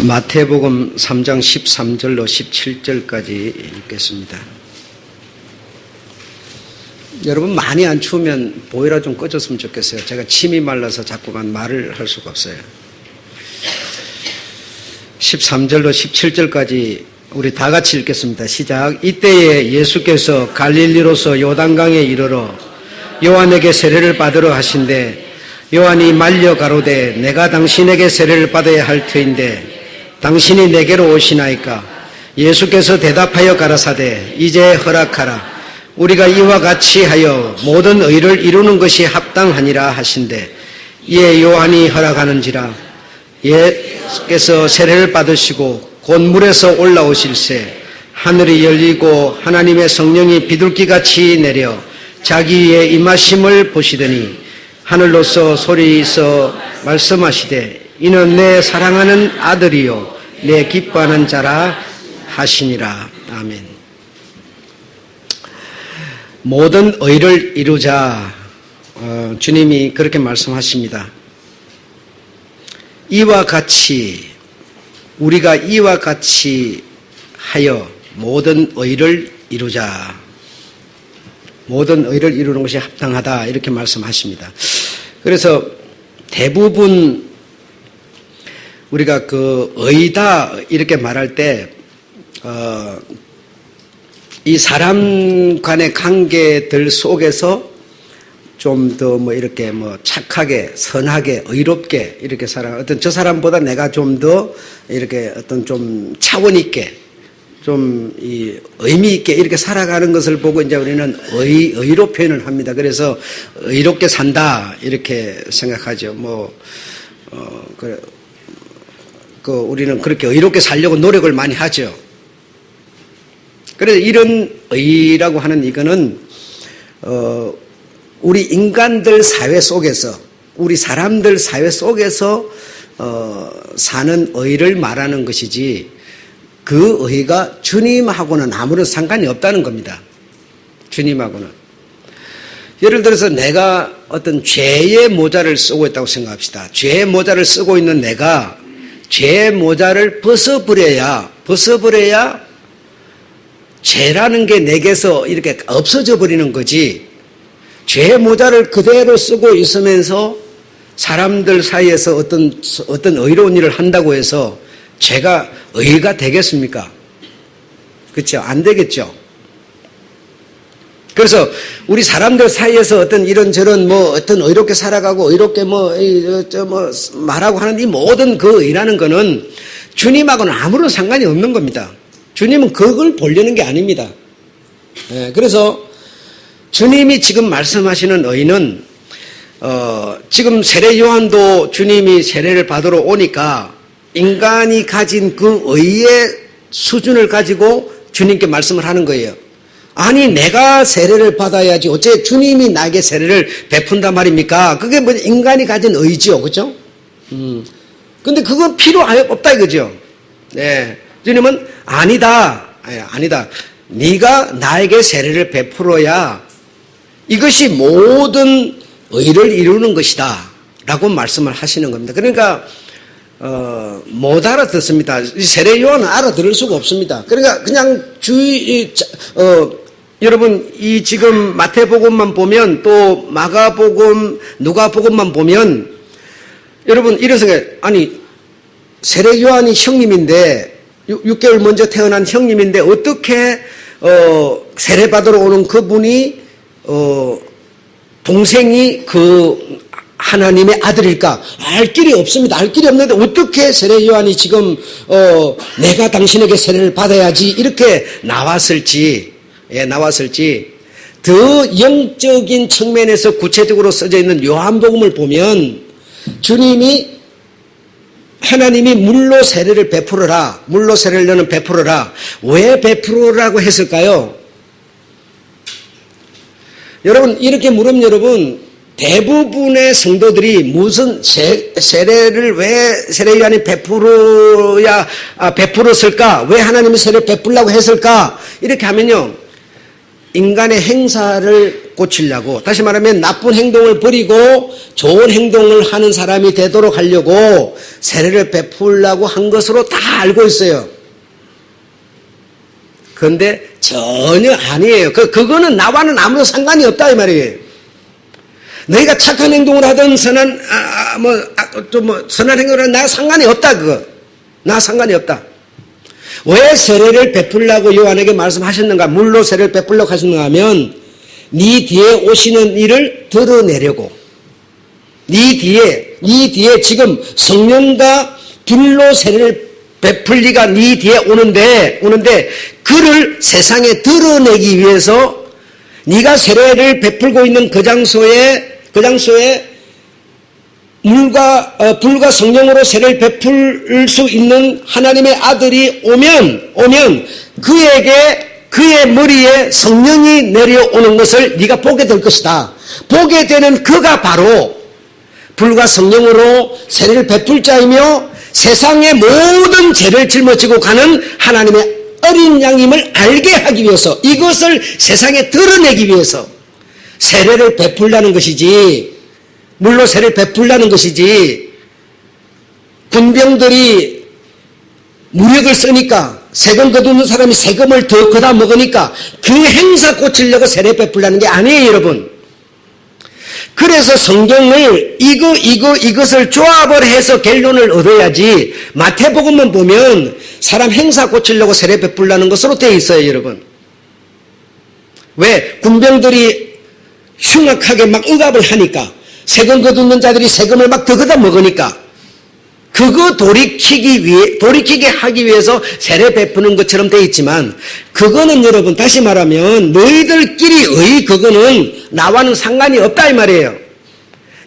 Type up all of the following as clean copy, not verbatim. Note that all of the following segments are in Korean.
마태복음 3장 13절로 17절까지 읽겠습니다. 여러분 많이 안 추우면 보일러 좀 꺼졌으면 좋겠어요. 제가 침이 말라서 자꾸만 말을 할 수가 없어요. 13절로 17절까지 우리 다 같이 읽겠습니다. 시작. 이때에 예수께서 갈릴리로서 요단강에 이르러 요한에게 세례를 받으러 하신대 요한이 말려 가로되 내가 당신에게 세례를 받아야 할 터인데 당신이 내게로 오시나이까? 예수께서 대답하여 가라사대 이제 허락하라. 우리가 이와 같이 하여 모든 의를 이루는 것이 합당하니라 하신대 이에 요한이 허락하는지라. 예수께서 세례를 받으시고 곧 물에서 올라오실새 하늘이 열리고 하나님의 성령이 비둘기같이 내려 자기 위에 임하심을 보시더니 하늘로서 소리서 말씀하시되 이는 내 사랑하는 아들이요 내 기뻐하는 자라 하시니라. 아멘. 모든 의를 이루자. 주님이 그렇게 말씀하십니다. 이와 같이 우리가 이와 같이 하여 모든 의를 이루자. 모든 의를 이루는 것이 합당하다 이렇게 말씀하십니다. 그래서 대부분 우리가 그 의다 이렇게 말할 때 이 사람 간의 관계들 속에서 좀 더 뭐 이렇게 뭐 착하게 선하게 의롭게 이렇게 살아 어떤 저 사람보다 내가 좀 더 이렇게 어떤 좀 차원 있게 좀 이 의미 있게 이렇게 살아가는 것을 보고 이제 우리는 의로 표현을 합니다. 그래서 의롭게 산다 이렇게 생각하죠. 우리는 그렇게 의롭게 살려고 노력을 많이 하죠. 그래서 이런 의라고 하는 이거는 우리 인간들 사회 속에서 우리 사람들 사회 속에서 사는 의를 말하는 것이지 그 의가 주님하고는 아무런 상관이 없다는 겁니다. 주님하고는. 예를 들어서 내가 어떤 죄의 모자를 쓰고 있다고 생각합시다. 죄의 모자를 쓰고 있는 내가 죄의 모자를 벗어버려야 죄라는 게 내게서 이렇게 없어져 버리는 거지. 죄의 모자를 그대로 쓰고 있으면서 사람들 사이에서 어떤 의로운 일을 한다고 해서 죄가 의가 되겠습니까? 그렇죠? 안 되겠죠. 그래서 우리 사람들 사이에서 어떤 이런저런 어떤 의롭게 살아가고 의롭게 말하고 하는 이 모든 그 의라는 거는 주님하고는 아무런 상관이 없는 겁니다. 주님은 그걸 보려는 게 아닙니다. 그래서 주님이 지금 말씀하시는 의는 지금 세례 요한도 주님이 세례를 받으러 오니까 인간이 가진 그 의의 수준을 가지고 주님께 말씀을 하는 거예요. 아니 내가 세례를 받아야지 어째 주님이 나에게 세례를 베푼단 말입니까? 그게 뭐 인간이 가진 의지요. 그죠? 근데 그건 필요 없다 이거죠. 네. 주님은 아니다. 네가 나에게 세례를 베풀어야 이것이 모든 의를 이루는 것이다 라고 말씀을 하시는 겁니다. 그러니까 못 알아듣습니다. 세례 요한은 알아들을 수가 없습니다. 그러니까 그냥 여러분 이 지금 마태복음만 보면 또 마가복음 누가복음만 보면 여러분 이런 생각 아니 세례 요한이 형님인데 6개월 먼저 태어난 형님인데 어떻게 세례 받으러 오는 그분이 동생이 그 하나님의 아들일까? 알 길이 없습니다. 알 길이 없는데 어떻게 세례 요한이 지금 내가 당신에게 세례를 받아야지 이렇게 나왔을지 더 영적인 측면에서 구체적으로 써져 있는 요한복음을 보면 주님이 하나님이 물로 세례를 베풀어라. 물로 세례를 너는 베풀어라. 왜 베풀어라고 했을까요? 여러분 이렇게 물으면 여러분 대부분의 성도들이 무슨 세례를 왜 세례 요한이 베풀었을까? 왜 하나님이 세례를 베풀라고 했을까? 이렇게 하면요 인간의 행사를 고치려고, 다시 말하면 나쁜 행동을 버리고 좋은 행동을 하는 사람이 되도록 하려고 세례를 베풀려고 한 것으로 다 알고 있어요. 그런데 전혀 아니에요. 그거는 나와는 아무 상관이 없다 이 말이에요. 너희가 착한 행동을 하든 선한 선한 행동을 하든 나 상관이 없다. 그거 나 상관이 없다. 왜 세례를 베풀려고 요한에게 말씀하셨는가? 물로 세례를 베풀려고 하셨는가 하면 네 뒤에 오시는 이를 드러내려고. 네 뒤에 지금 성령과 불로 세례를 베풀 리가 네 뒤에 오는데 그를 세상에 드러내기 위해서 네가 세례를 베풀고 있는 그 장소에 불과 성령으로 세례를 베풀 수 있는 하나님의 아들이 오면 그의 머리에 성령이 내려오는 것을 네가 보게 될 것이다. 보게 되는 그가 바로 불과 성령으로 세례를 베풀 자이며 세상의 모든 죄를 짊어지고 가는 하나님의 어린 양임을 알게 하기 위해서, 이것을 세상에 드러내기 위해서 세례를 베풀라는 것이지, 물로 세례를 베풀라는 것이지, 군병들이 무력을 쓰니까 세금 거두는 사람이 세금을 더 거다 먹으니까 그 행사 고치려고 세례 베풀라는 게 아니에요, 여러분. 그래서 성경을 이것을 조합을 해서 결론을 얻어야지, 마태복음만 보면 사람 행사 고치려고 세례 베풀라는 것으로 되어 있어요, 여러분. 왜? 군병들이 흉악하게 막 억압을 하니까, 세금 거두는 자들이 세금을 막 더 거다 먹으니까, 그거 돌이키게 하기 위해서 세례 베푸는 것처럼 되어 있지만, 그거는 여러분, 다시 말하면 너희들끼리의 그거는 나와는 상관이 없다 이 말이에요.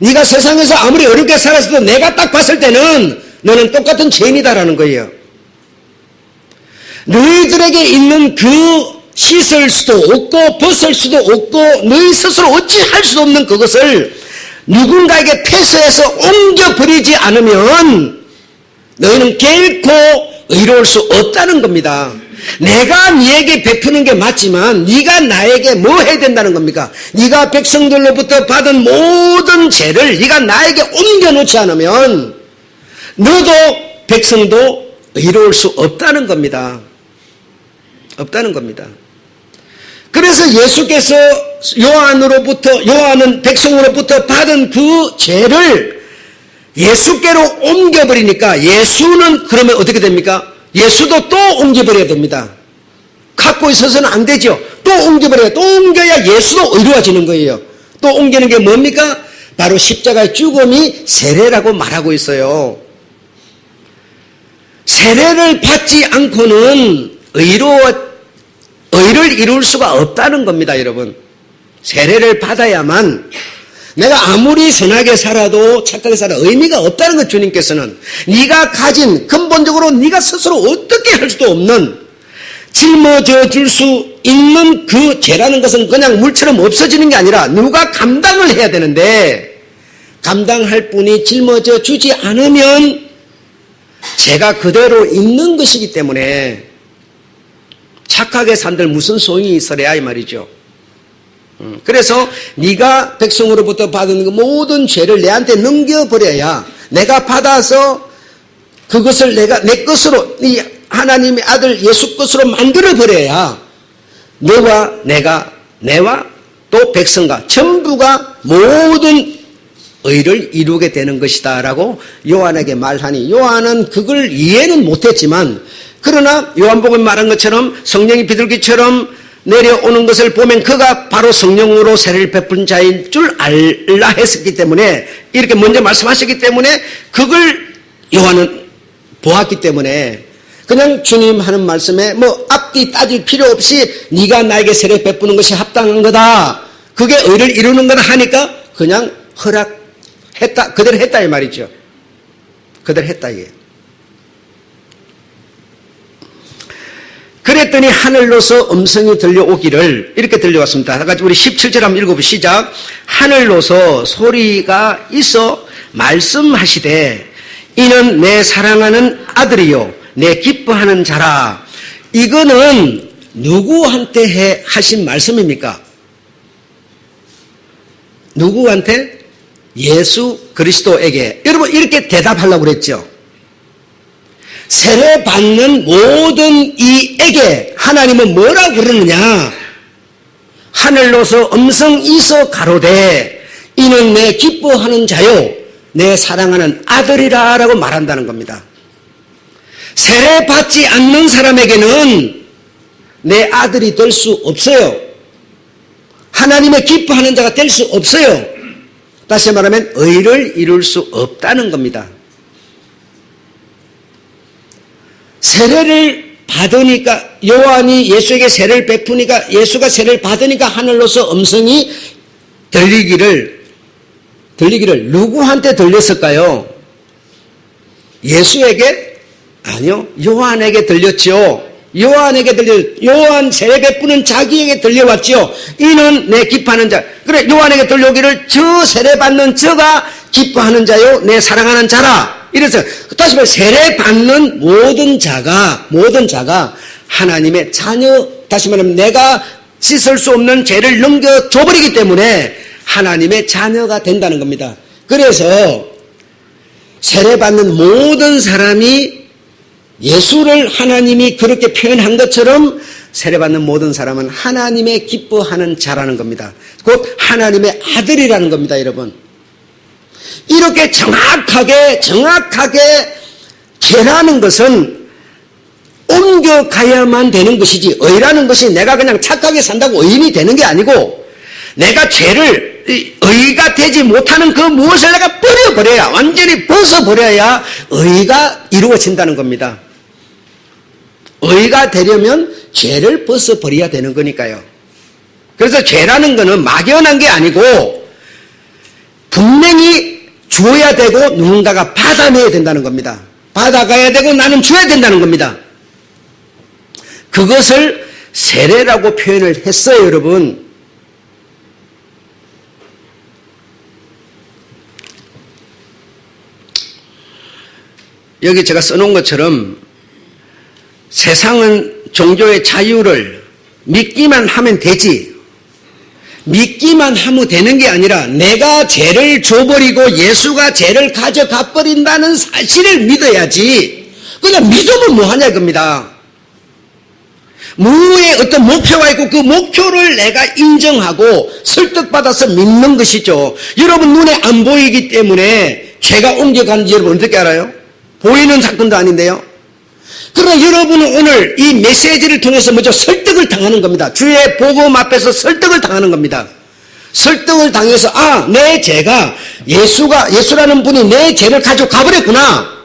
네가 세상에서 아무리 어렵게 살았어도 내가 딱 봤을 때는 너는 똑같은 죄인이다라는 거예요. 너희들에게 있는 그 씻을 수도 없고 벗을 수도 없고 너희 스스로 어찌할 수도 없는 그것을 누군가에게 패스해서 옮겨버리지 않으면 너희는 결코 의로울 수 없다는 겁니다. 내가 네에게 베푸는 게 맞지만 네가 나에게 뭐 해야 된다는 겁니까? 네가 백성들로부터 받은 모든 죄를 네가 나에게 옮겨놓지 않으면 너도 백성도 의로울 수 없다는 겁니다. 없다는 겁니다. 그래서 예수께서 요한은 백성으로부터 받은 그 죄를 예수께로 옮겨버리니까 예수는 그러면 어떻게 됩니까? 예수도 또 옮겨버려야 됩니다. 갖고 있어서는 안 되죠. 또 옮겨버려야, 또 옮겨야 예수도 의로워지는 거예요. 또 옮기는 게 뭡니까? 바로 십자가의 죽음이 세례라고 말하고 있어요. 세례를 받지 않고는 의를 이룰 수가 없다는 겁니다, 여러분. 세례를 받아야만, 내가 아무리 선하게 살아도 착하게 살아도 의미가 없다는 것, 주님께서는. 네가 가진, 근본적으로 네가 스스로 어떻게 할 수도 없는, 짊어져 줄 수 있는 그 죄라는 것은 그냥 물처럼 없어지는 게 아니라 누가 감당을 해야 되는데, 감당할 분이 짊어져 주지 않으면 죄가 그대로 있는 것이기 때문에 착하게 산들 무슨 소용이 있어야 이 말이죠. 그래서 네가 백성으로부터 받은 그 모든 죄를 내한테 넘겨버려야, 내가 받아서 그것을 내가 내 것으로, 이 하나님의 아들 예수 것으로 만들어버려야 내와 또 백성과 전부가 모든 의를 이루게 되는 것이다 라고 요한에게 말하니, 요한은 그걸 이해는 못했지만, 그러나 요한복음에 말한 것처럼 성령이 비둘기처럼 내려오는 것을 보면 그가 바로 성령으로 세례를 베푼 자인 줄 알라 했었기 때문에, 이렇게 먼저 말씀하셨기 때문에 그걸 요한은 보았기 때문에 그냥 주님 하는 말씀에 뭐 앞뒤 따질 필요 없이 네가 나에게 세례 베푸는 것이 합당한 거다, 그게 의를 이루는 거다 하니까 그냥 허락했다, 그대로 했다 이 말이죠. 그대로 했다 이게. 그랬더니 하늘로서 음성이 들려오기를, 이렇게 들려왔습니다. 다 같이 우리 17절 한번 읽어보시죠. 시작. 하늘로서 소리가 있어 말씀하시되 이는 내 사랑하는 아들이요 내 기뻐하는 자라. 이거는 누구한테 하신 말씀입니까? 누구한테? 예수 그리스도에게. 여러분 이렇게 대답하려고 그랬죠. 세례받는 모든 이에게 하나님은 뭐라고 그러느냐? 하늘로서 음성이서 가로되 이는 내 기뻐하는 자요 내 사랑하는 아들이라 라고 말한다는 겁니다. 세례받지 않는 사람에게는 내 아들이 될 수 없어요. 하나님의 기뻐하는 자가 될 수 없어요. 다시 말하면 의를 이룰 수 없다는 겁니다. 세례를 받으니까 요한이 예수에게 세례를 베푸니까 예수가 세례를 받으니까 하늘로서 음성이 들리기를 누구한테 들렸을까요? 예수에게? 아니요. 요한에게 들렸죠. 요한 세례 베푸는 자기에게 들려왔죠. 이는 내 기뻐하는 자. 그래 요한에게 들려오기를 저 세례 받는 저가 기뻐하는 자요 내 사랑하는 자라. 이래서 다시 말해 세례 받는 모든 자가 하나님의 자녀. 다시 말하면 내가 씻을 수 없는 죄를 넘겨줘버리기 때문에 하나님의 자녀가 된다는 겁니다. 그래서 세례 받는 모든 사람이 예수를 하나님이 그렇게 표현한 것처럼 세례받는 모든 사람은 하나님의 기뻐하는 자라는 겁니다. 곧 하나님의 아들이라는 겁니다, 여러분. 이렇게 정확하게 죄라는 것은 옮겨가야만 되는 것이지 의라는 것이 내가 그냥 착하게 산다고 의인이 되는 게 아니고 내가 죄를 의가 되지 못하는 그 무엇을 내가 버려버려야 완전히 벗어버려야 의가 이루어진다는 겁니다. 의가 되려면 죄를 벗어버려야 되는 거니까요. 그래서 죄라는 것은 막연한 게 아니고 분명히 줘야 되고 누군가가 받아내야 된다는 겁니다. 받아가야 되고 나는 줘야 된다는 겁니다. 그것을 세례라고 표현을 했어요, 여러분. 여기 제가 써놓은 것처럼 세상은 종교의 자유를 믿기만 하면 되지, 믿기만 하면 되는 게 아니라 내가 죄를 줘버리고 예수가 죄를 가져가 버린다는 사실을 믿어야지. 그냥 믿으면 뭐하냐 이겁니다. 무의 어떤 목표가 있고 그 목표를 내가 인정하고 설득받아서 믿는 것이죠. 여러분 눈에 안 보이기 때문에 죄가 옮겨가는지 여러분 어떻게 알아요? 보이는 사건도 아닌데요. 그러나 여러분은 오늘 이 메시지를 통해서 먼저 설득을 당하는 겁니다. 주의 복음 앞에서 설득을 당하는 겁니다. 설득을 당해서 내 죄가 예수라는 분이 내 죄를 가지고 가버렸구나.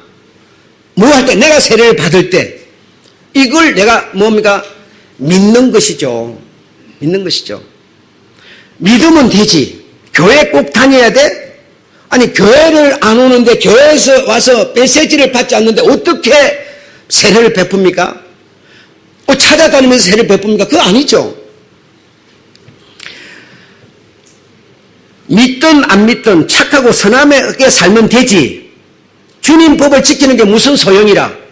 뭐 할 때? 내가 세례를 받을 때 이걸 내가 뭡니까? 믿는 것이죠. 믿는 것이죠. 믿으면 되지. 교회 꼭 다녀야 돼? 아니 교회를 안 오는데 교회에서 와서 메시지를 받지 않는데 어떻게 세례를 베풉니까? 찾아다니면서 세례를 베풉니까? 그거 아니죠. 믿든 안 믿든 착하고 선하게 살면 되지. 주님 법을 지키는 게 무슨 소용이라.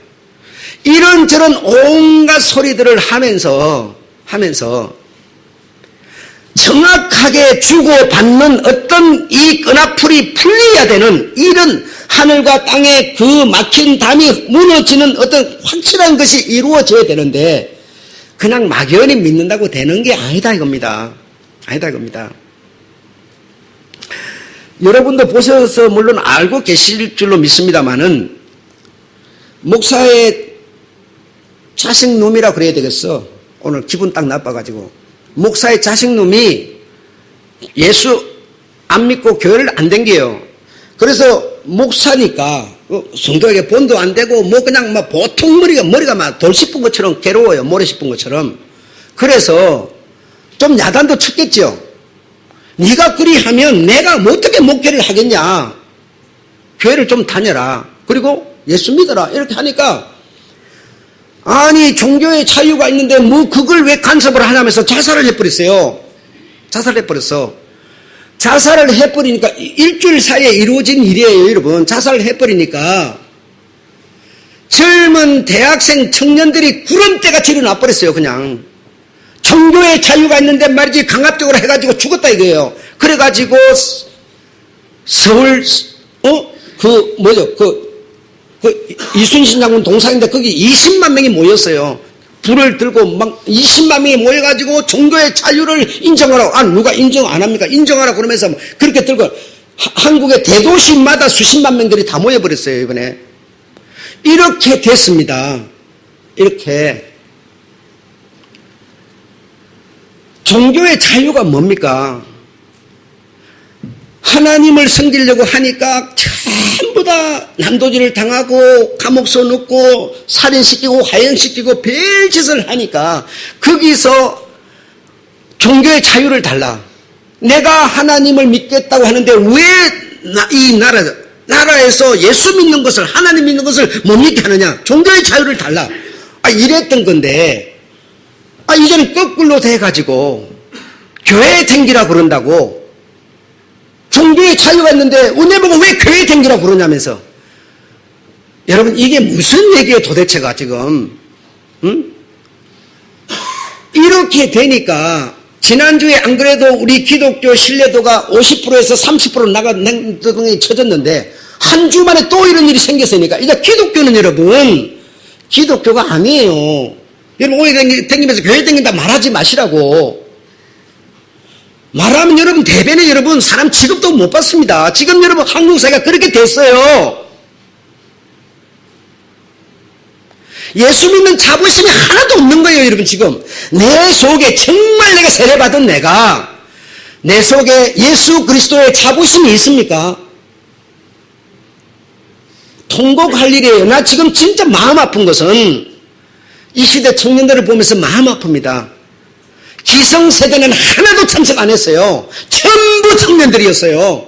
이런저런 온갖 소리들을 하면서 정확하게 주고받는 어떤 이 끈앞풀이 풀려야 되는 이런 하늘과 땅의 그 막힌 담이 무너지는 어떤 확실한 것이 이루어져야 되는데 그냥 막연히 믿는다고 되는 게 아니다 이겁니다. 아니다 이겁니다. 여러분도 보셔서 물론 알고 계실 줄로 믿습니다만은 목사의 자식놈이라 그래야 되겠어. 오늘 기분 딱 나빠가지고. 목사의 자식놈이 예수 안 믿고 교회를 안 댕겨요. 그래서 목사니까 성도에게 본도 안 되고 뭐 그냥 막 보통 머리가 막 돌 씹은 것처럼 괴로워요. 모래 씹은 것처럼. 그래서 좀 야단도 쳤겠죠. 네가 그리하면 내가 뭐 어떻게 목회를 하겠냐. 교회를 좀 다녀라. 그리고 예수 믿어라. 이렇게 하니까 아니 종교의 자유가 있는데 뭐 그걸 왜 간섭을 하냐면서 자살을 해버렸어요. 자살을 해버렸어. 자살을 해버리니까 일주일 사이에 이루어진 일이에요, 여러분. 자살을 해버리니까 젊은 대학생 청년들이 구름대같이 일어나버렸어요. 그냥 종교의 자유가 있는데 말이지 강압적으로 해가지고 죽었다 이거예요. 그래가지고 서울 이순신 장군 동상인데 거기 20만 명이 모였어요. 불을 들고 막 20만 명이 모여가지고 종교의 자유를 인정하라고. 누가 인정 안 합니까? 인정하라고 그러면서 그렇게 들고 한국의 대도시마다 수십만 명들이 다 모여버렸어요, 이번에. 이렇게 됐습니다. 이렇게. 종교의 자유가 뭡니까? 하나님을 섬기려고 하니까 전부 다 난도질을 당하고 감옥소 넣고 살인시키고 화형시키고 별짓을 하니까 거기서 종교의 자유를 달라. 내가 하나님을 믿겠다고 하는데 왜 이 나라에서 예수 믿는 것을, 하나님 믿는 것을 못 믿게 하느냐? 종교의 자유를 달라. 이랬던 건데 이제는 거꾸로 돼가지고 교회에 댕기라 그런다고. 종교의 자유가 있는데 은혜 보고 왜 교회에 댕기라고 그러냐면서. 여러분, 이게 무슨 얘기예요 도대체가 지금. 이렇게 되니까 지난주에 안 그래도 우리 기독교 신뢰도가 50%에서 30% 나가는 쳐졌는데 한 주 만에 또 이런 일이 생겼으니까 이제 기독교는 여러분 기독교가 아니에요. 여러분, 오해 댕기면서 교회 댕긴다 말하지 마시라고. 말하면 여러분 대변에 여러분 사람 취급도 못 받습니다. 지금 여러분 한국 사회가 그렇게 됐어요. 예수 믿는 자부심이 하나도 없는 거예요, 여러분. 지금 내 속에 정말 내가 세례받은 내 속에 예수 그리스도의 자부심이 있습니까? 통곡할 일이에요. 나 지금 진짜 마음 아픈 것은 이 시대 청년들을 보면서 마음 아픕니다. 기성세대는 하나도 참석 안 했어요. 전부 청년들이었어요.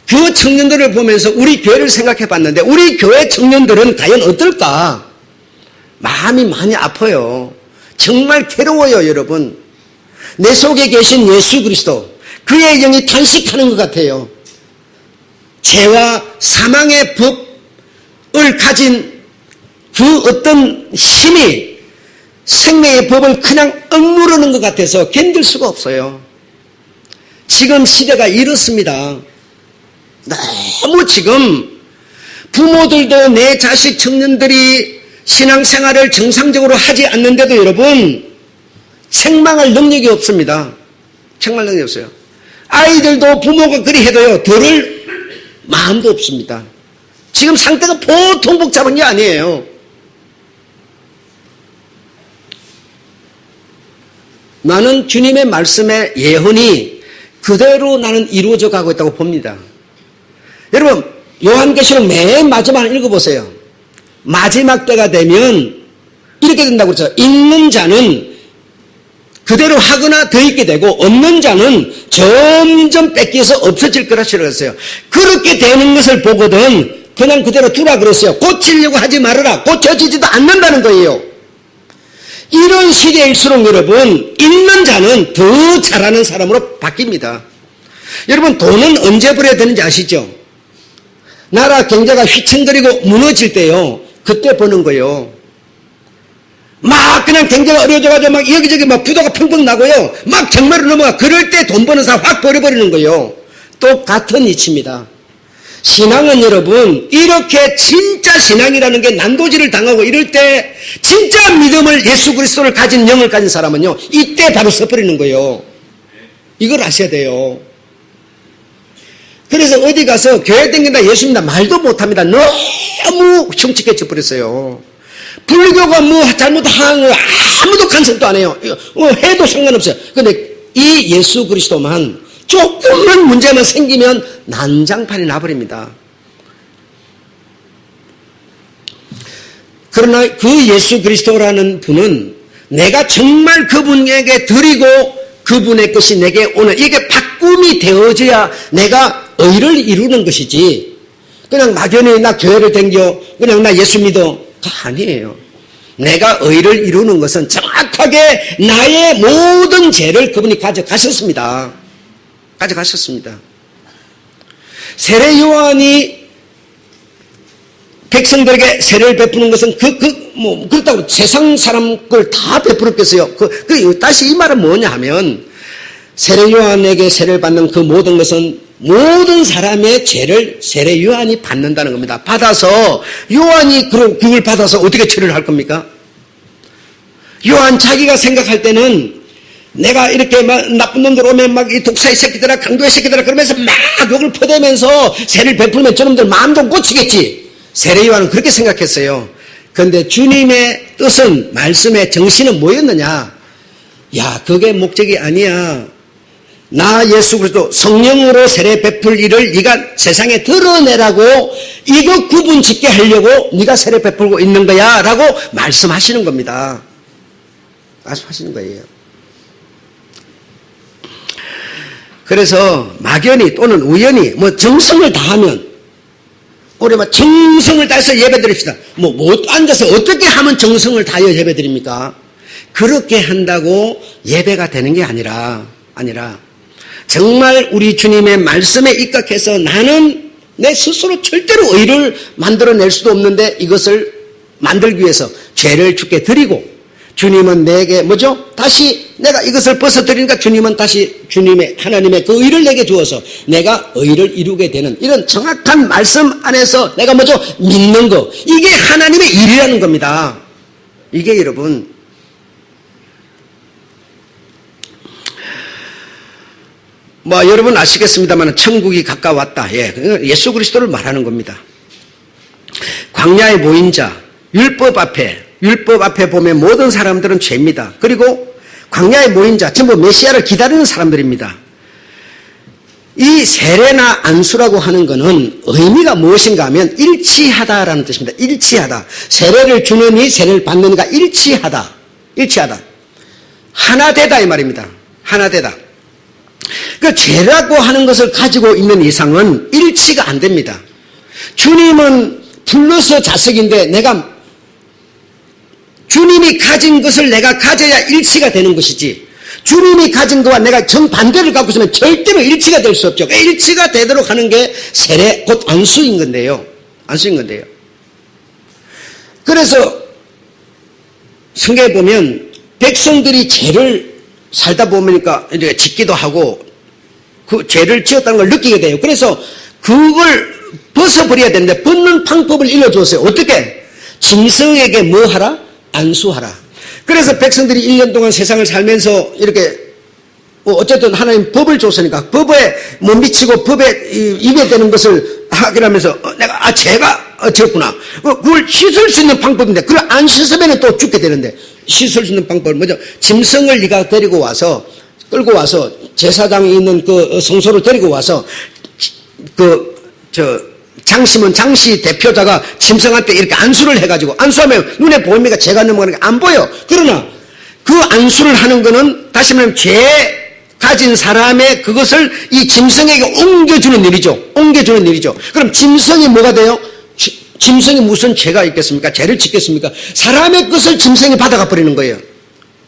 그 청년들을 보면서 우리 교회를 생각해 봤는데 우리 교회 청년들은 과연 어떨까? 마음이 많이 아파요. 정말 괴로워요, 여러분. 내 속에 계신 예수 그리스도, 그의 영이 탄식하는 것 같아요. 죄와 사망의 법을 가진 그 어떤 힘이 생명의 법을 그냥 억누르는 것 같아서 견딜 수가 없어요. 지금 시대가 이렇습니다. 너무 지금 부모들도 내 자식 청년들이 신앙생활을 정상적으로 하지 않는데도 여러분 책망할 능력이 없습니다. 책망할 능력이 없어요. 아이들도 부모가 그리 해도요 들을 마음도 없습니다. 지금 상태가 보통 복잡한 게 아니에요. 나는 주님의 말씀의 예언이 그대로 나는 이루어져 가고 있다고 봅니다. 여러분, 요한계시록 맨 마지막 읽어보세요. 마지막 때가 되면 이렇게 된다고 그랬죠. 있는 자는 그대로 하거나 더 있게 되고 없는 자는 점점 뺏겨서 없어질 거라 그랬어요. 그렇게 되는 것을 보거든 그냥 그대로 두라 그랬어요. 고치려고 하지 말아라. 고쳐지지도 않는다는 거예요. 이런 시대일수록 여러분 있는 자는 더 잘하는 사람으로 바뀝니다. 여러분, 돈은 언제 벌어야 되는지 아시죠? 나라 경제가 휘청거리고 무너질 때요, 그때 버는 거예요. 막 그냥 경제가 어려워져가지고 막 여기저기 막 부도가 펑펑 나고요, 막 정말로 넘어가. 그럴 때 돈 버는 사람 확 버려버리는 거예요. 똑같은 이치입니다. 신앙은 여러분 이렇게 진짜 신앙이라는 게 난도질을 당하고 이럴 때 진짜 믿음을, 예수 그리스도를 가진 영을 가진 사람은요 이때 바로 서버리는 거예요. 이걸 아셔야 돼요. 그래서 어디 가서 교회 댕긴다 예수 믿는다 말도 못합니다. 너무 형식해져 버렸어요. 불교가 뭐 잘못한 거 아무도 간섭도 안 해요. 해도 상관없어요. 그런데 이 예수 그리스도만 조금만 문제만 생기면 난장판이 나버립니다. 그러나 그 예수 그리스도라는 분은 내가 정말 그분에게 드리고 그분의 것이 내게 오는, 이게 바꿈이 되어져야 내가 의를 이루는 것이지, 그냥 막연히 나 교회를 댕겨, 그냥 나 예수 믿어, 다 아니에요. 내가 의를 이루는 것은 정확하게 나의 모든 죄를 그분이 가져가셨습니다. 세례 요한이 백성들에게 세례를 베푸는 것은 그렇다고 세상 사람 걸 다 베풀었겠어요. 다시 이 말은 뭐냐 하면 세례 요한에게 세례를 받는 그 모든 것은 모든 사람의 죄를 세례 요한이 받는다는 겁니다. 받아서 요한이 그 그걸 받아서 어떻게 처리를 할 겁니까? 요한 자기가 생각할 때는 내가 이렇게 막 나쁜 놈들 오면 막 이 독사의 새끼들아 강도의 새끼들아 그러면서 막 욕을 퍼대면서 세례를 베풀면 저놈들 마음도 고치겠지. 세례 요한은 그렇게 생각했어요. 그런데 주님의 뜻은 말씀의 정신은 뭐였느냐? 야, 그게 목적이 아니야. 나 예수 그리스도 성령으로 세례 베풀 일을 네가 세상에 드러내라고 이거 구분 짓게 하려고 네가 세례 베풀고 있는 거야 라고 말씀하시는 겁니다. 말씀하시는 거예요. 그래서 막연히 또는 우연히 뭐 정성을 다하면 우리 막 정성을 다해서 예배드립시다. 못 앉아서 어떻게 하면 정성을 다하여 예배드립니까? 그렇게 한다고 예배가 되는 게 아니라 정말 우리 주님의 말씀에 입각해서 나는 내 스스로 절대로 의를 만들어낼 수도 없는데 이것을 만들기 위해서 죄를 주께 드리고 주님은 내게 다시 내가 이것을 벗어드리니까 주님은 다시 하나님의 그 의를 내게 주어서 내가 의를 이루게 되는 이런 정확한 말씀 안에서 내가 믿는 거 이게 하나님의 일이라는 겁니다. 이게 여러분 여러분 아시겠습니다만 천국이 가까웠다. 예수 그리스도를 말하는 겁니다. 광야에 모인 자, 율법 앞에 보면 모든 사람들은 죄입니다. 그리고 광야에 모인 자, 전부 메시아를 기다리는 사람들입니다. 이 세례나 안수라고 하는 것은 의미가 무엇인가 하면 일치하다라는 뜻입니다. 일치하다. 세례를 주느니 세례를 받느니가 일치하다. 하나 되다 이 말입니다. 하나 되다. 그 죄라고 하는 것을 가지고 있는 이상은 일치가 안 됩니다. 주님은 플러스 자석인데 주님이 가진 것을 내가 가져야 일치가 되는 것이지 주님이 가진 것과 내가 정반대를 갖고 있으면 절대로 일치가 될 수 없죠. 일치가 되도록 하는 게 세례 곧 안수인 건데요. 그래서 성경에 보면 백성들이 죄를 살다 보니까 이제 짓기도 하고 그 죄를 지었다는 걸 느끼게 돼요. 그래서 그걸 벗어버려야 되는데 벗는 방법을 일러주었어요. 어떻게? 짐승에게 뭐 하라? 안수하라. 그래서 백성들이 1년 동안 세상을 살면서 이렇게 어쨌든 하나님 법을 줬으니까 법에 못 미치고 법에 입에 되는 것을 하긴 하면서 내가 제가 지었구나. 그걸 씻을 수 있는 방법인데 그걸 안 씻으면 또 죽게 되는데 씻을 수 있는 방법은 뭐죠? 짐승을 네가 끌고 와서 제사장이 있는 그 성소로 데리고 와서 장심은 장시 대표자가 짐승한테 이렇게 안수를 해가지고 안수하면 눈에 보입니까? 죄가 넘어가는 게 안 보여. 그러나 그 안수를 하는 거는 다시 말하면 죄 가진 사람의 그것을 이 짐승에게 옮겨주는 일이죠. 그럼 짐승이 뭐가 돼요? 짐승이 무슨 죄가 있겠습니까? 죄를 짓겠습니까? 사람의 것을 짐승이 받아가 버리는 거예요.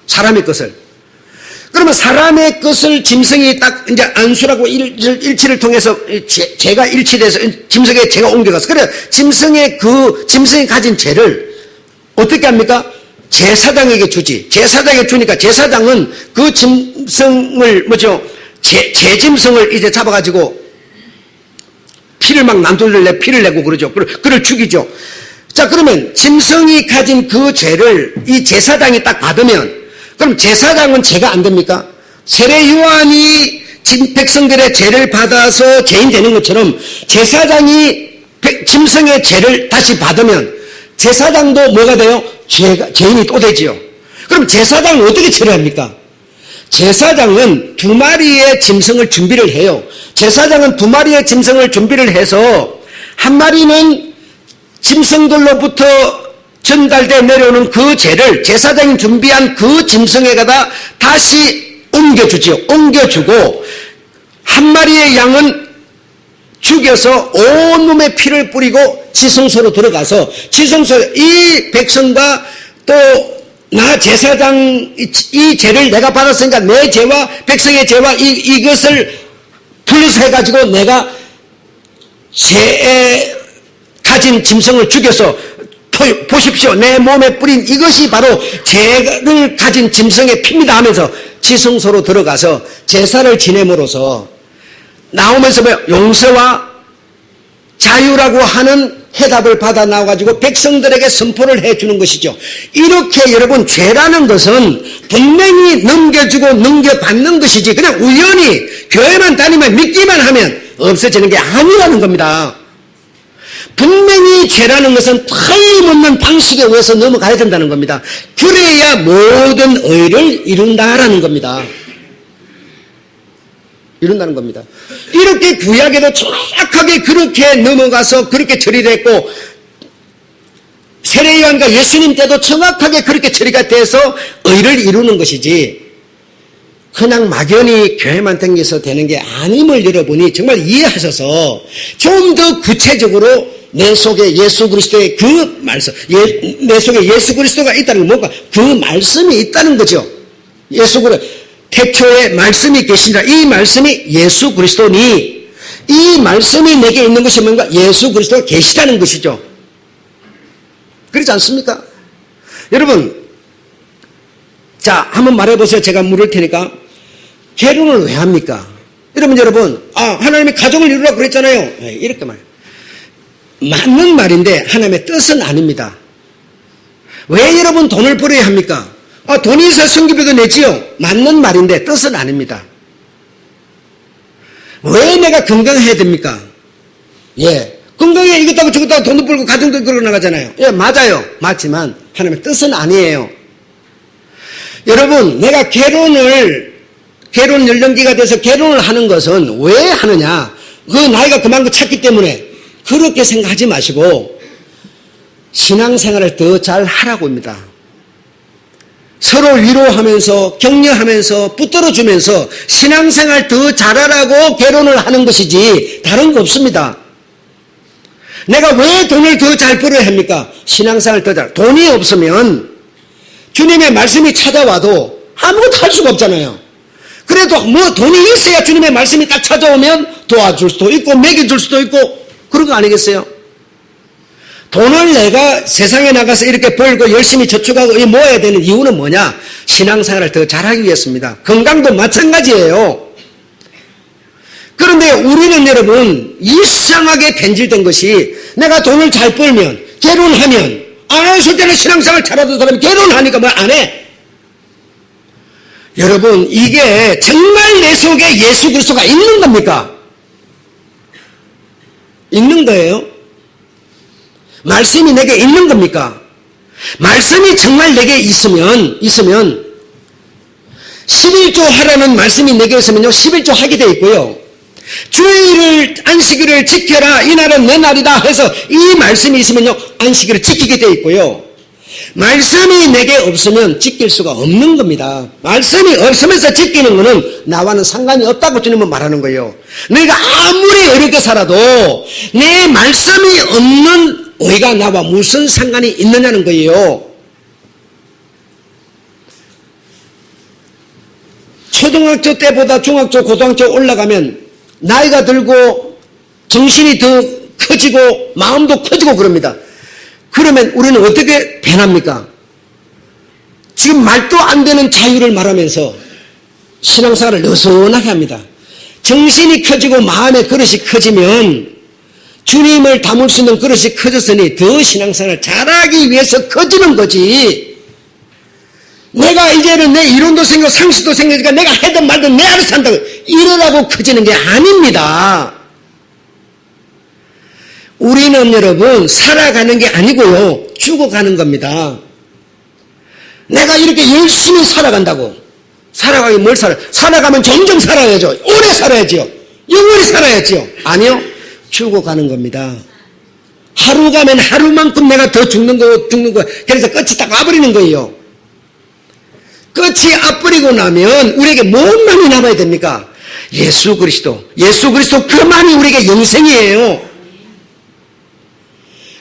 사람의 것을. 그러면 사람의 것을 짐승이 딱 이제 안수라고 일치를 통해서 죄가 일치돼서 짐승에게 죄가 옮겨가서 그래 짐승이 가진 죄를 어떻게 합니까? 제사장에게 주지. 제사장에게 주니까 제사장은 그 짐승을 제짐승을 이제 잡아가지고 피를 막 남돌려 피를 내고 그러죠. 그를 죽이죠. 자 그러면 짐승이 가진 그 죄를 이 제사장이 딱 받으면 그럼 제사장은 죄가 안 됩니까? 세례 요한이 백성들의 죄를 받아서 죄인 되는 것처럼 제사장이 짐승의 죄를 다시 받으면 제사장도 뭐가 돼요? 죄인이 또 되지요. 그럼 제사장은 어떻게 처리합니까? 제사장은 2마리의 짐승을 준비를 해요. 제사장은 2마리의 짐승을 준비를 해서 한 마리는 짐승들로부터 전달돼 내려오는 그 죄를 제사장이 준비한 그 짐승에다가 다시 옮겨주고 한 마리의 양은 죽여서 온몸에 피를 뿌리고 지성소로 들어가서 지성소에 이 백성과 또 나 제사장 이 죄를 내가 받았으니까 내 죄와 백성의 죄와 이것을 플러스 해가지고 내가 죄에 가진 짐승을 죽여서 보십시오. 내 몸에 뿌린 이것이 바로 죄를 가진 짐승의 피입니다 하면서 지성소로 들어가서 제사를 지냄으로써 나오면서 용서와 자유라고 하는 해답을 받아 나와가지고 백성들에게 선포를 해주는 것이죠. 이렇게 여러분 죄라는 것은 분명히 넘겨주고 넘겨받는 것이지 그냥 우연히 교회만 다니면 믿기만 하면 없어지는 게 아니라는 겁니다. 분명히 죄라는 것은 틀림없는 방식에 의해서 넘어가야 된다는 겁니다. 그래야 모든 의를 이룬다라는 겁니다. 이룬다는 겁니다. 이렇게 구약에도 정확하게 그렇게 넘어가서 그렇게 처리를 했고 세례요한과 예수님 때도 정확하게 그렇게 처리가 돼서 의를 이루는 것이지 그냥 막연히 교회만 다녀서 되는 게 아님을 여러분이 정말 이해하셔서 좀 더 구체적으로 내 속에 예수 그리스도의 그 말씀, 내 속에 예수 그리스도가 있다는 건 뭔가 그 말씀이 있다는 거죠. 예수 그리스도, 태초에 말씀이 계시니라. 이 말씀이 예수 그리스도니 이 말씀이 내게 있는 것이 뭔가 예수 그리스도가 계시다는 것이죠. 그렇지 않습니까? 여러분, 자, 한번 말해보세요. 제가 물을 테니까. 결혼을 왜 합니까? 여러분, 하나님이 가정을 이루라고 그랬잖아요. 이렇게 말해요. 맞는 말인데 하나님의 뜻은 아닙니다. 왜 여러분 돈을 벌어야 합니까? 돈이 있어야 성교비도 내지요. 맞는 말인데 뜻은 아닙니다. 왜 내가 건강해야 됩니까? 예. 건강해 이것도 하고 저것도 하고 돈도 벌고 가정도 이끌어 나가잖아요. 예, 맞아요. 맞지만 하나님의 뜻은 아니에요. 여러분, 내가 결혼 연령기가 돼서 결혼을 하는 것은 왜 하느냐? 그 나이가 그만큼 찼기 때문에 그렇게 생각하지 마시고 신앙생활을 더 잘 하라고입니다. 서로 위로하면서 격려하면서 붙들어주면서 신앙생활 더 잘하라고 결혼을 하는 것이지 다른 거 없습니다. 내가 왜 돈을 더 잘 벌어야 합니까? 신앙생활 더 잘. 돈이 없으면 주님의 말씀이 찾아와도 아무것도 할 수가 없잖아요. 그래도 뭐 돈이 있어야 주님의 말씀이 딱 찾아오면 도와줄 수도 있고 먹여줄 수도 있고 그런 거 아니겠어요? 돈을 내가 세상에 나가서 이렇게 벌고 열심히 저축하고 모아야 되는 이유는 뭐냐? 신앙생활을 더 잘하기 위해서입니다. 건강도 마찬가지예요. 그런데 우리는 여러분 이상하게 변질된 것이 내가 돈을 잘 벌면 결혼하면 안 했을 때는 신앙생활 잘하던 사람이 결혼하니까 뭐 안 해? 여러분 이게 정말 내 속에 예수 그리스도가 있는 겁니까? 있는 거예요? 말씀이 내게 있는 겁니까? 말씀이 정말 내게 있으면 11조 하라는 말씀이 내게 있으면요 11조 하게 돼 있고요. 주일을 안식일을 지켜라 이 날은 내 날이다 해서 이 말씀이 있으면요 안식일을 지키게 돼 있고요. 말씀이 내게 없으면 지킬 수가 없는 겁니다. 말씀이 없으면서 지키는 것은 나와는 상관이 없다고 주님은 말하는 거예요. 내가 아무리 어렵게 살아도 내 말씀이 없는 의가 나와 무슨 상관이 있느냐는 거예요. 초등학교 때보다 중학교, 고등학교 올라가면 나이가 들고 정신이 더 커지고 마음도 커지고 그럽니다. 그러면 우리는 어떻게 변합니까? 지금 말도 안 되는 자유를 말하면서 신앙생활을 느슨하게 합니다. 정신이 커지고 마음의 그릇이 커지면 주님을 담을 수 있는 그릇이 커졌으니 더 신앙생활을 잘하기 위해서 커지는 거지. 내가 이제는 내 이론도 생기고 상식도 생기니까 내가 해든 말든 내 알아서 한다고 이러라고 커지는 게 아닙니다. 우리는 여러분 살아가는 게 아니고요 죽어가는 겁니다. 내가 이렇게 열심히 살아간다고 살아가기 뭘 살아가면 점점 살아야죠. 오래 살아야지요. 영원히 살아야지요. 아니요. 죽어가는 겁니다. 하루 가면 하루만큼 내가 더 죽는 거. 그래서 끝이 딱 와버리는 거예요. 끝이 와버리고 나면 우리에게 뭔만이 남아야 됩니까? 예수 그리스도 그만이 우리에게 영생이에요.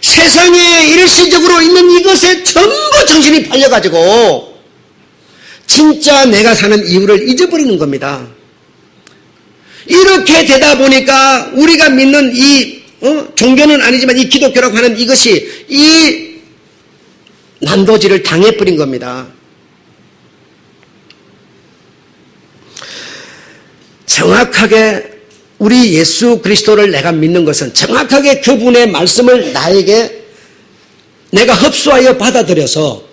세상에 일시적으로 있는 이것에 전부 정신이 팔려가지고 진짜 내가 사는 이유를 잊어버리는 겁니다. 이렇게 되다 보니까 우리가 믿는 이 종교는 아니지만 이 기독교라고 하는 이것이 이 난도질을 당해버린 겁니다. 정확하게 우리 예수 그리스도를 내가 믿는 것은 정확하게 그분의 말씀을 나에게 내가 흡수하여 받아들여서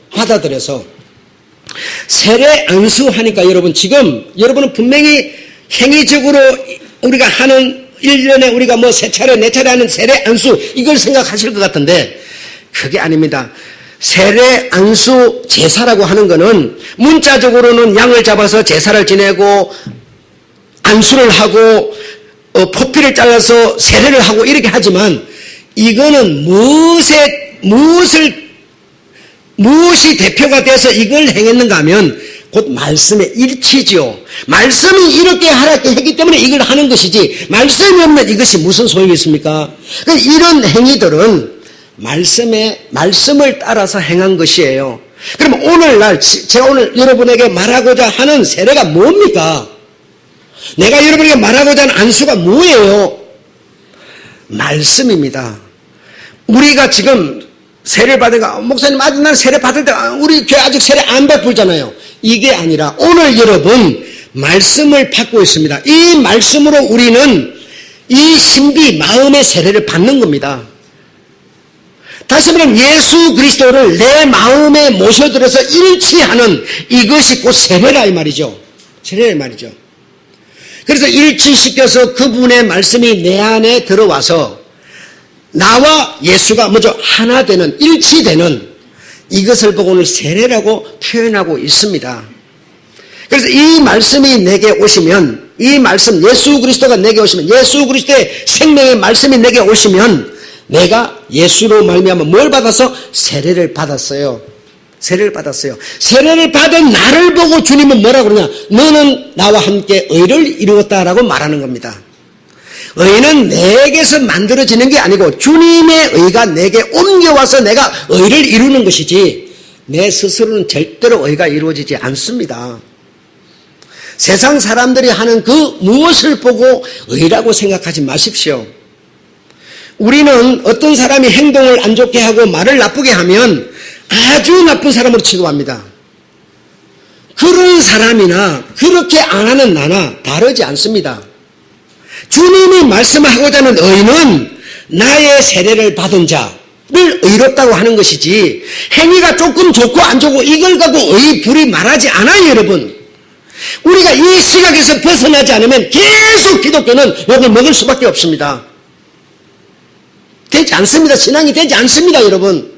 세례 안수하니까 여러분 지금 여러분은 분명히 행위적으로 우리가 하는 1년에 우리가 뭐 3차례 4차례 하는 세례 안수 이걸 생각하실 것 같은데 그게 아닙니다. 세례 안수 제사라고 하는 거는 문자적으로는 양을 잡아서 제사를 지내고 안수를 하고 포피를 잘라서 세례를 하고 이렇게 하지만 이거는 무엇이 대표가 돼서 이걸 행했는가 하면 곧 말씀의 일치죠. 말씀이 이렇게 하라고 했기 때문에 이걸 하는 것이지 말씀이 없는 이것이 무슨 소용이 있습니까? 이런 행위들은 말씀을 따라서 행한 것이에요. 그럼 오늘날 제가 오늘 여러분에게 말하고자 하는 세례가 뭡니까? 내가 여러분에게 말하고자 하는 안수가 뭐예요? 말씀입니다. 우리가 지금 세례를 받으니까 목사님 아직 난 세례 받을 때 우리 교회 아직 세례 안 베풀잖아요. 이게 아니라 오늘 여러분 말씀을 받고 있습니다. 이 말씀으로 우리는 이 신비 마음의 세례를 받는 겁니다. 다시 말하면 예수 그리스도를 내 마음에 모셔들어서 일치하는 이것이 곧 세례라 이 말이죠. 세례라 이 말이죠. 그래서 일치시켜서 그분의 말씀이 내 안에 들어와서 나와 예수가 먼저 하나 되는 일치되는 이것을 보고 오늘 세례라고 표현하고 있습니다. 그래서 이 말씀이 내게 오시면 이 말씀 예수 그리스도가 내게 오시면 예수 그리스도의 생명의 말씀이 내게 오시면 내가 예수로 말미암아 뭘 받아서 세례를 받았어요. 세례를 받았어요. 세례를 받은 나를 보고 주님은 뭐라고 그러냐? 너는 나와 함께 의를 이루었다라고 말하는 겁니다. 의는 내게서 만들어지는 게 아니고 주님의 의가 내게 옮겨와서 내가 의를 이루는 것이지 내 스스로는 절대로 의가 이루어지지 않습니다. 세상 사람들이 하는 그 무엇을 보고 의라고 생각하지 마십시오. 우리는 어떤 사람이 행동을 안 좋게 하고 말을 나쁘게 하면 아주 나쁜 사람으로 취급합니다. 그런 사람이나 그렇게 안 하는 나나 다르지 않습니다. 주님이 말씀하고자 하는 의는 나의 세례를 받은 자를 의롭다고 하는 것이지 행위가 조금 좋고 안 좋고 이걸 갖고 의 불이 말하지 않아요. 여러분 우리가 이 시각에서 벗어나지 않으면 계속 기독교는 욕을 먹을 수밖에 없습니다. 되지 않습니다. 신앙이 되지 않습니다. 여러분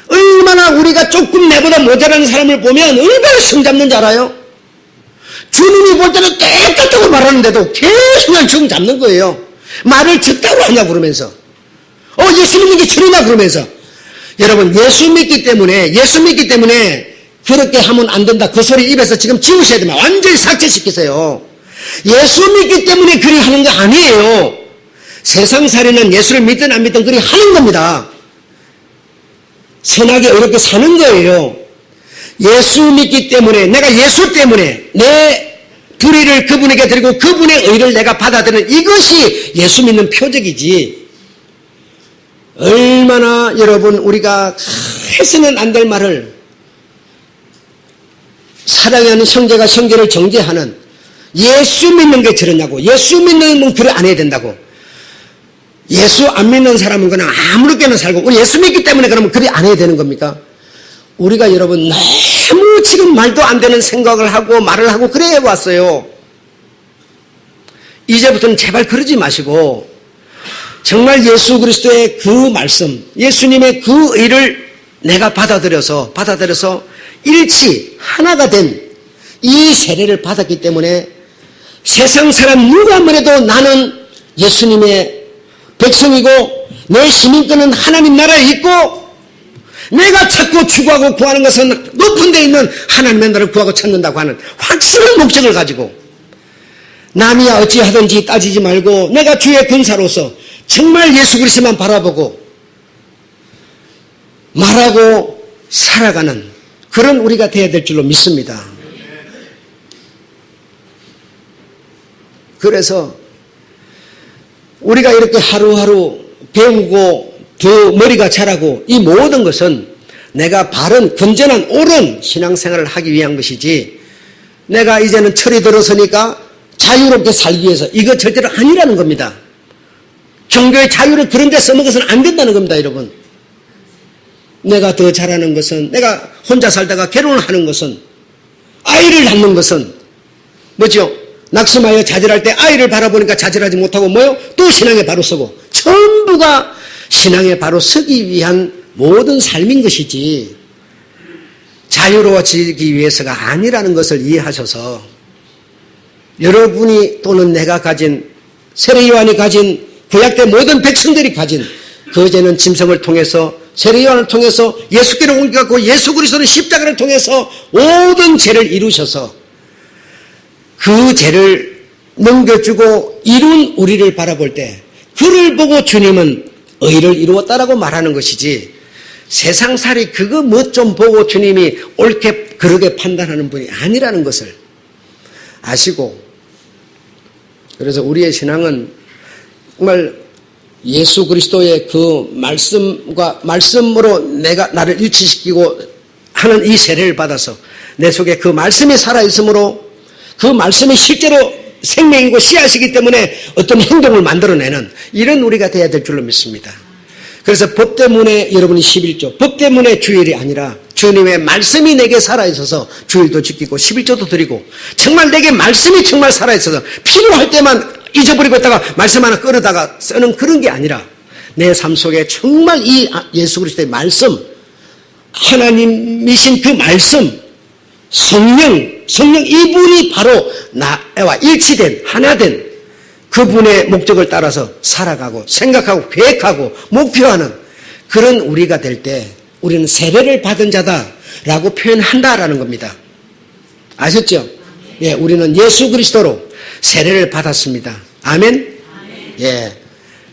얼마나 우리가 조금 내보다 모자라는 사람을 보면 얼마나 숨잡는지 알아요? 주님이 볼 때는 깨끗하고 말하는데도 계속 그냥 정 잡는 거예요. 말을 즉다로 하냐 그러면서 예수 믿는 게 주님이야 그러면서 여러분 예수 믿기 때문에 그렇게 하면 안 된다 그 소리 입에서 지금 지우셔야 됩니다. 완전히 삭제시키세요. 예수 믿기 때문에 그리 하는 거 아니에요. 세상살이는 예수를 믿든 안 믿든 그리 하는 겁니다. 선하게 어렵게 사는 거예요. 예수 믿기 때문에 내가 예수 때문에 내 불의를 그분에게 드리고 그분의 의를 내가 받아들이는 이것이 예수 믿는 표적이지 얼마나 여러분 우리가 해서는 안 될 말을 사랑하는 형제가 형제를 정죄하는 예수 믿는 게 저러냐고 예수 믿는 건 그래 안 해야 된다고 예수 안 믿는 사람은 그냥 아무렇게나 살고 우리 예수 믿기 때문에 그러면 그래 안 해야 되는 겁니까? 우리가 여러분 너무 지금 말도 안 되는 생각을 하고 말을 하고 그래 왔어요. 이제부터는 제발 그러지 마시고 정말 예수 그리스도의 그 말씀 예수님의 그 의를 내가 받아들여서 일치 하나가 된 이 세례를 받았기 때문에 세상 사람 누가 뭐래도 나는 예수님의 백성이고 내 시민권은 하나님 나라에 있고 내가 찾고 추구하고 구하는 것은 높은 데 있는 하나님의 나라를 구하고 찾는다고 하는 확실한 목적을 가지고 남이야 어찌하든지 따지지 말고 내가 주의 근사로서 정말 예수 그리스도만 바라보고 말하고 살아가는 그런 우리가 되어야 될 줄로 믿습니다. 그래서 우리가 이렇게 하루하루 배우고 더 머리가 자라고 이 모든 것은 내가 바른, 건전한, 옳은 신앙생활을 하기 위한 것이지 내가 이제는 철이 들어서니까 자유롭게 살기 위해서 이거 절대로 아니라는 겁니다. 종교의 자유를 그런 데 써먹어서는 안 된다는 겁니다, 여러분. 내가 더 잘하는 것은, 내가 혼자 살다가 결혼을 하는 것은, 아이를 낳는 것은 뭐죠? 낙심하여 좌절할 때 아이를 바라보니까 좌절하지 못하고 뭐요? 또 신앙에 바로 서고, 전부가 신앙에 바로 서기 위한 모든 삶인 것이지 자유로워지기 위해서가 아니라는 것을 이해하셔서 여러분이 또는 내가 가진, 세례 요한이 가진, 구약때 모든 백성들이 가진 거제는 짐승을 통해서, 세례 요한을 통해서, 예수께로 옮겨갖고 예수 그리스도는 십자가를 통해서 모든 죄를 이루셔서 그 죄를 넘겨주고 이룬 우리를 바라볼 때 그를 보고 주님은 의를 이루었다라고 말하는 것이지, 세상살이 그거 뭐 좀 보고 주님이 옳게 그러게 판단하는 분이 아니라는 것을 아시고, 그래서 우리의 신앙은 정말 예수 그리스도의 그 말씀으로 나를 일치시키고 하는 이 세례를 받아서 내 속에 그 말씀이 살아있으므로 그 말씀이 실제로 생명이고 씨앗이기 때문에 어떤 행동을 만들어내는 이런 우리가 돼야 될 줄로 믿습니다. 그래서 법 때문에 여러분이 11조, 법 때문에 주일이 아니라 주님의 말씀이 내게 살아있어서 주일도 지키고 11조도 드리고, 정말 내게 말씀이 정말 살아있어서 필요할 때만 잊어버리고 있다가 말씀 하나 끌어다가 쓰는 그런 게 아니라 내 삶 속에 정말 이 예수 그리스도의 말씀, 하나님이신 그 말씀, 성령 이분이 바로 나와 일치된, 하나된 그분의 목적을 따라서 살아가고 생각하고 계획하고 목표하는 그런 우리가 될 때 우리는 세례를 받은 자다라고 표현한다라는 겁니다. 아셨죠? 예, 우리는 예수 그리스도로 세례를 받았습니다. 아멘? 예.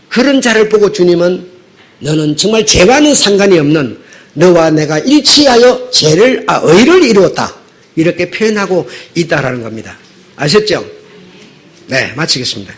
그런 자를 보고 주님은 너는 정말 죄와는 상관이 없는, 너와 내가 일치하여 의를 이루었다, 이렇게 표현하고 있다라는 겁니다. 아셨죠? 네, 마치겠습니다.